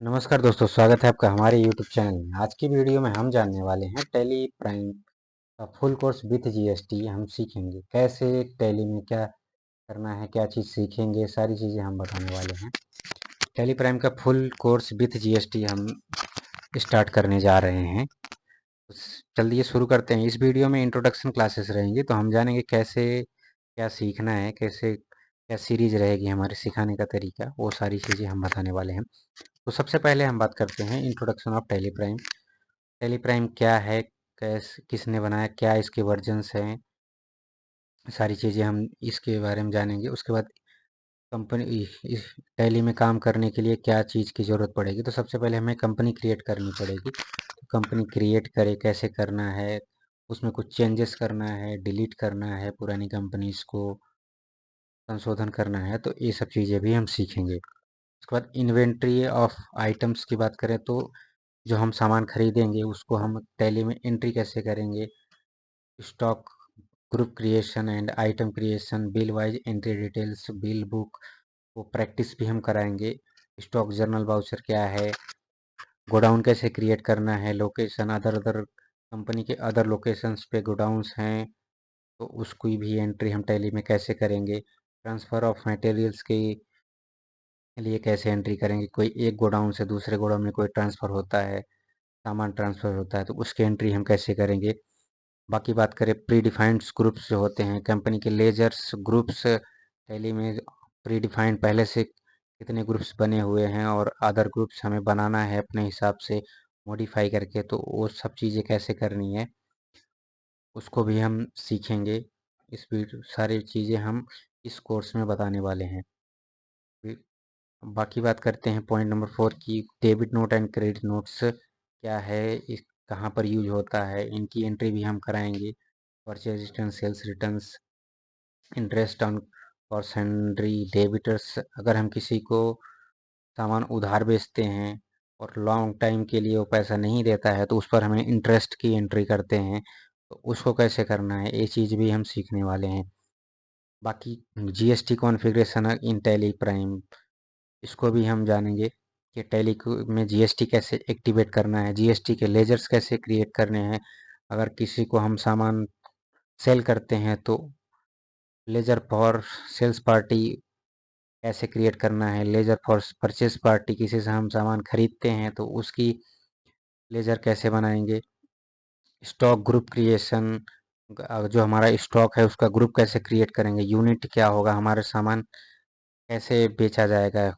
नमस्कार दोस्तों, स्वागत है आपका हमारे YouTube चैनल में। आज की वीडियो में हम जानने वाले हैं टैली प्राइम का फुल कोर्स विथ जीएसटी। हम सीखेंगे कैसे टैली में क्या करना है, क्या चीज़ सीखेंगे, सारी चीज़ें हम बताने वाले हैं। टैली प्राइम का फुल कोर्स विथ जीएसटी हम स्टार्ट करने जा रहे हैं। चलिए शुरू करते हैं। इस वीडियो में इंट्रोडक्शन क्लासेस रहेंगी, तो हम जानेंगे कैसे क्या सीखना है, कैसे क्या सीरीज रहेगी हमारे सिखाने का तरीका, वो सारी चीज़ें हम बताने वाले हैं। तो सबसे पहले हम बात करते हैं introduction of tally prime. Tally prime क्या है, किसने बनाया, क्या इसके वर्जन्स हैं, सारी चीज़ें हम इसके बारे में जानेंगे। उसके बाद कंपनी इस टैली में काम करने के लिए क्या चीज़ की ज़रूरत पड़ेगी। तो सबसे पहले हमें कंपनी क्रिएट करनी पड़ेगी। तो कंपनी क्रिएट करे कैसे करना है, उसमें कुछ चेंजेस करना है, डिलीट करना है, पुरानी कंपनीज को संशोधन करना है, तो ये सब चीज़ें भी हम सीखेंगे। उसके बाद इन्वेंट्री ऑफ आइटम्स की बात करें तो जो हम सामान खरीदेंगे उसको हम टैली में एंट्री कैसे करेंगे। Stock group creation and item creation, bill wise entry details, bill book वो प्रैक्टिस भी हम कराएंगे। स्टॉक जर्नल वाउचर क्या है, गोडाउन कैसे क्रिएट करना है, लोकेशन अदर अदर कंपनी के अदर लोकेशंस पे गोडाउंस हैं तो उसकी भी एंट्री हम टैली में कैसे करेंगे। ट्रांसफ़र ऑफ मटेरियल्स के लिए कैसे एंट्री करेंगे, कोई एक गोडाउन से दूसरे गोडाउन में कोई ट्रांसफ़र होता है, सामान ट्रांसफ़र होता है, तो उसकी एंट्री हम कैसे करेंगे। बाकी बात करें प्री डिफाइंड ग्रुप्स जो होते हैं कंपनी के लेजर्स ग्रुप्स, टैली में प्री डिफाइंड पहले से कितने ग्रुप्स बने हुए हैं और अदर ग्रुप्स हमें बनाना है अपने हिसाब से मॉडिफाई करके, तो वो सब चीज़ें कैसे करनी है उसको भी हम सीखेंगे। इस वीडियो सारी चीज़ें हम इस कोर्स में बताने वाले हैं। बाकी बात करते हैं पॉइंट नंबर 4 की, debit note and credit notes क्या है, इस कहाँ पर यूज होता है, इनकी एंट्री भी हम कराएंगे। Purchase return, sales returns, interest on और सन्ड्री डेबिटर्स, अगर हम किसी को सामान उधार बेचते हैं और लॉन्ग टाइम के लिए वो पैसा नहीं देता है तो उस पर हमें इंटरेस्ट की एंट्री करते हैं, तो उसको कैसे करना है, ये चीज़ भी हम सीखने वाले हैं। बाकी जीएसटी कॉन्फ़िगरेशन इन टैली प्राइम, इसको भी हम जानेंगे कि टैली में जीएसटी कैसे एक्टिवेट करना है, जीएसटी के लेजर्स कैसे क्रिएट करने हैं। अगर किसी को हम सामान सेल करते हैं तो लेजर फॉर सेल्स पार्टी कैसे क्रिएट करना है, लेजर फॉर परचेस पार्टी किसी से हम सामान खरीदते हैं तो उसकी लेजर कैसे बनाएंगे। स्टॉक ग्रुप क्रिएशन, जो हमारा स्टॉक है उसका ग्रुप कैसे क्रिएट करेंगे, यूनिट क्या होगा, हमारे सामान कैसे बेचा जाएगा,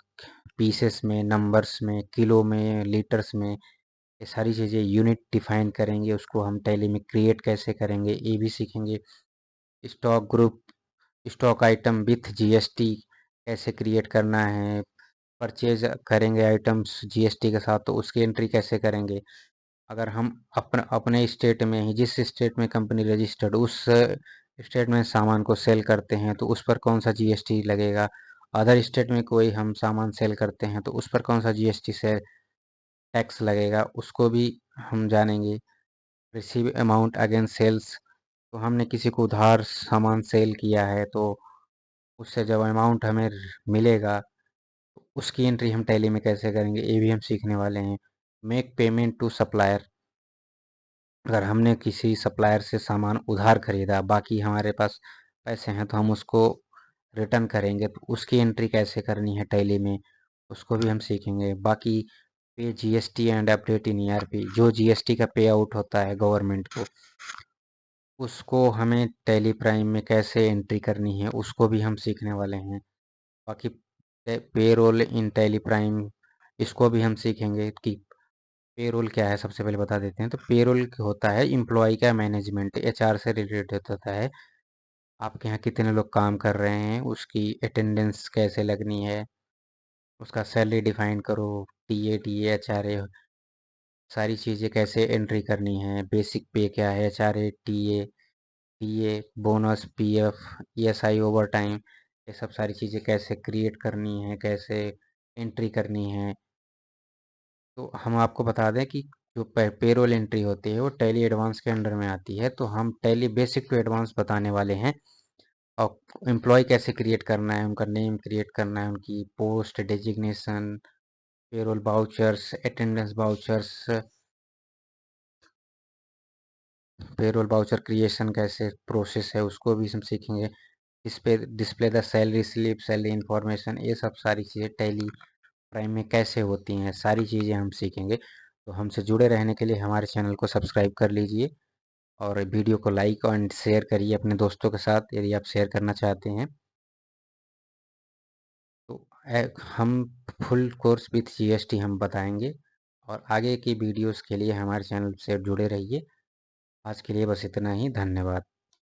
पीसेस में, नंबर्स में, किलो में, लीटर्स में, ये सारी चीज़ें यूनिट डिफाइन करेंगे, उसको हम टैली में क्रिएट कैसे करेंगे ये भी सीखेंगे। Stock group, stock item with GST कैसे क्रिएट करना है, परचेज करेंगे आइटम्स जीएसटी के साथ तो उसकी एंट्री कैसे करेंगे। अगर हम अपने स्टेट में ही, जिस स्टेट में कंपनी रजिस्टर्ड, उस स्टेट में सामान को सेल करते हैं तो उस पर कौन सा जीएसटी लगेगा। अदर स्टेट में कोई हम सामान सेल करते हैं तो उस पर कौन सा जीएसटी से टैक्स लगेगा, उसको भी हम जानेंगे। रिसीव अमाउंट अगेंस्ट सेल्स, तो हमने किसी को उधार सामान सेल किया है तो उससे जब अमाउंट हमें मिलेगा तो उसकी एंट्री हम टैली में कैसे करेंगे, ये भी हम सीखने वाले हैं। मेक पेमेंट टू सप्लायर, अगर हमने किसी सप्लायर से सामान उधार खरीदा, बाकी हमारे पास पैसे हैं तो हम उसको रिटर्न करेंगे, तो उसकी एंट्री कैसे करनी है टैली में, उसको भी हम सीखेंगे। बाकी पे GST and update in ERP, जो जीएसटी का पे आउट होता है गवर्नमेंट को, उसको हमें टैली प्राइम में कैसे एंट्री करनी है उसको भी हम सीखने वाले हैं। बाकी पेरोल इन टैली प्राइम, इसको भी हम सीखेंगे कि पेरोल क्या है। सबसे पहले बता देते हैं, तो पेरोल होता है एम्प्लॉय का मैनेजमेंट, एचआर से रिलेटेड होता है। आपके यहाँ कितने लोग काम कर रहे हैं, उसकी अटेंडेंस कैसे लगनी है, उसका सैलरी डिफाइन करो, टीए टीए एचआरए, सारी चीज़ें कैसे एंट्री करनी है। बेसिक पे क्या है, HRA TA TA, bonus PF ESI over time, ये सब सारी चीज़ें कैसे क्रिएट करनी है, कैसे एंट्री करनी है। तो हम आपको बता दें कि जो पेरोल एंट्री होती है वो टैली एडवांस के अंडर में आती है, तो हम टैली बेसिक टू एडवांस बताने वाले हैं। और एम्प्लॉय कैसे क्रिएट करना है, उनका नेम क्रिएट करना है, उनकी post designation, payroll vouchers, attendance vouchers, payroll voucher creation कैसे प्रोसेस है उसको भी हम सीखेंगे। इस पे display the salary slip, salary information, ये सब सारी चीज़ें टैली प्राइम में कैसे होती हैं, सारी चीज़ें हम सीखेंगे। तो हमसे जुड़े रहने के लिए हमारे चैनल को सब्सक्राइब कर लीजिए और वीडियो को लाइक एंड शेयर करिए अपने दोस्तों के साथ यदि आप शेयर करना चाहते हैं। तो हम फुल कोर्स विथ जीएसटी हम बताएंगे और आगे की वीडियोस के लिए हमारे चैनल से जुड़े रहिए। आज के लिए बस इतना ही, धन्यवाद।